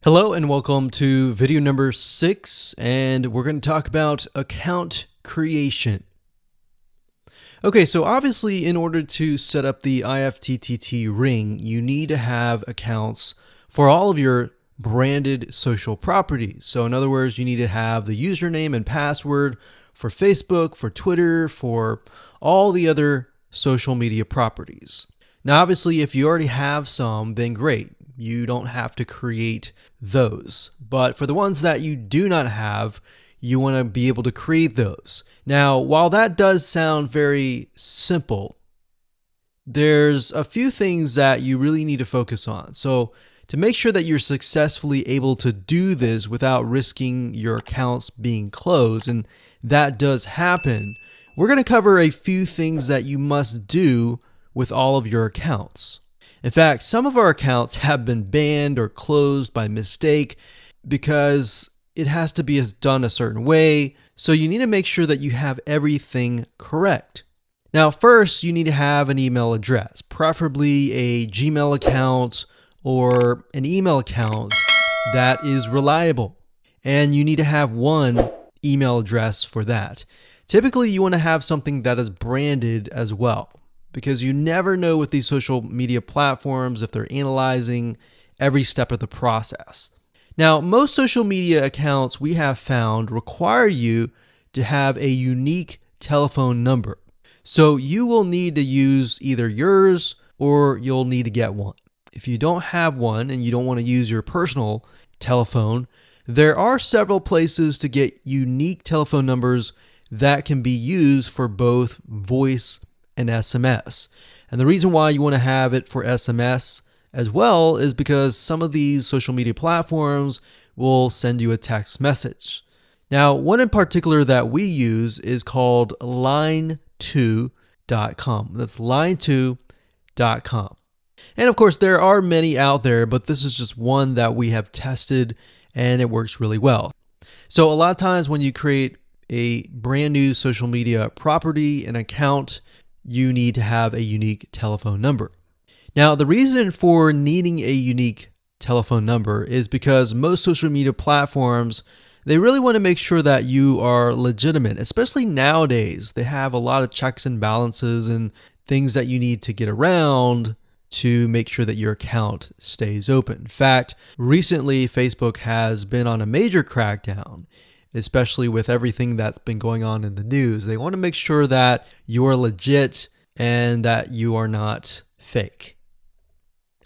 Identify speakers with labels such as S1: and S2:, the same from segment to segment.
S1: Hello and welcome to video number 6, and we're going to talk about account creation. Okay, so obviously in order to set up the IFTTT ring, you need to have accounts for all of your branded social properties. So in other words, you need to have the username and password for Facebook, for Twitter, for all the other social media properties. Now, obviously, if you already have some, then great. You don't have to create those. But for the ones that you do not have, you want to be able to create those. Now, while that does sound very simple, there's a few things that you really need to focus on. So to make sure that you're successfully able to do this without risking your accounts being closed, and that does happen, we're going to cover a few things that you must do with all of your accounts. In fact, some of our accounts have been banned or closed by mistake because it has to be done a certain way. So you need to make sure that you have everything correct. Now, first, you need to have an email address, preferably a Gmail account or an email account that is reliable. And you need to have one email address for that. Typically, you want to have something that is branded as well, because you never know with these social media platforms if they're analyzing every step of the process. Now, most social media accounts we have found require you to have a unique telephone number. So you will need to use either yours or you'll need to get one. If you don't have one and you don't want to use your personal telephone, there are several places to get unique telephone numbers that can be used for both voice and SMS. And the reason why you want to have it for SMS as well is because some of these social media platforms will send you a text message. Now, one in particular that we use is called line2.com. That's line2.com. And of course, there are many out there, but this is just one that we have tested and it works really well. So a lot of times when you create a brand new social media property, an account, you need to have a unique telephone number. Now, the reason for needing a unique telephone number is because most social media platforms, they really want to make sure that you are legitimate, especially nowadays. They have a lot of checks and balances and things that you need to get around to make sure that your account stays open. In fact, recently, Facebook has been on a major crackdown, especially with everything that's been going on in the news. They want to make sure that you're legit and that you are not fake.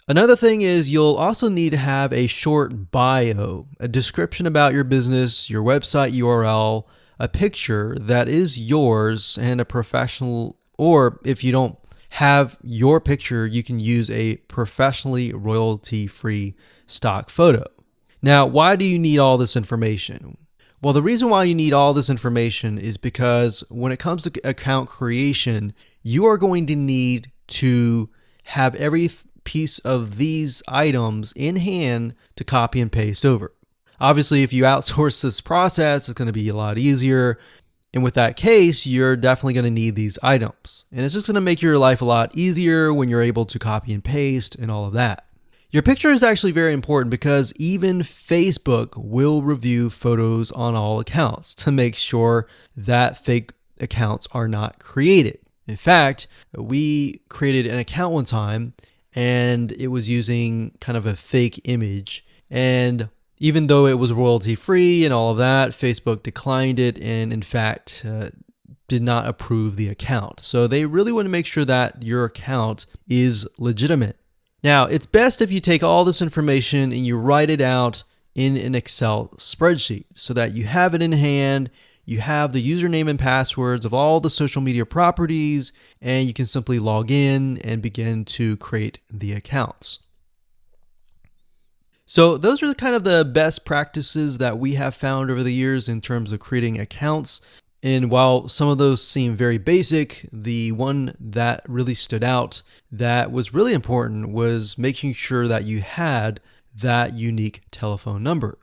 S1: Another thing is you'll also need to have a short bio, a description about your business, your website URL, a picture that is yours, and a professional, or if you don't have your picture, you can use a professionally royalty-free stock photo. Now, why do you need all this information? Well, the reason why you need all this information is because when it comes to account creation, you are going to need to have every piece of these items in hand to copy and paste over. Obviously, if you outsource this process, it's going to be a lot easier. And with that case, you're definitely going to need these items. And it's just going to make your life a lot easier when you're able to copy and paste and all of that. Your picture is actually very important because even Facebook will review photos on all accounts to make sure that fake accounts are not created. In fact, we created an account one time and it was using kind of a fake image. And even though it was royalty free and all of that, Facebook declined it and in fact did not approve the account. So they really want to make sure that your account is legitimate. Now, it's best if you take all this information and you write it out in an Excel spreadsheet so that you have it in hand, you have the username and passwords of all the social media properties, and you can simply log in and begin to create the accounts. So those are kind of the best practices that we have found over the years in terms of creating accounts. And while some of those seem very basic, the one that really stood out that was really important was making sure that you had that unique telephone number.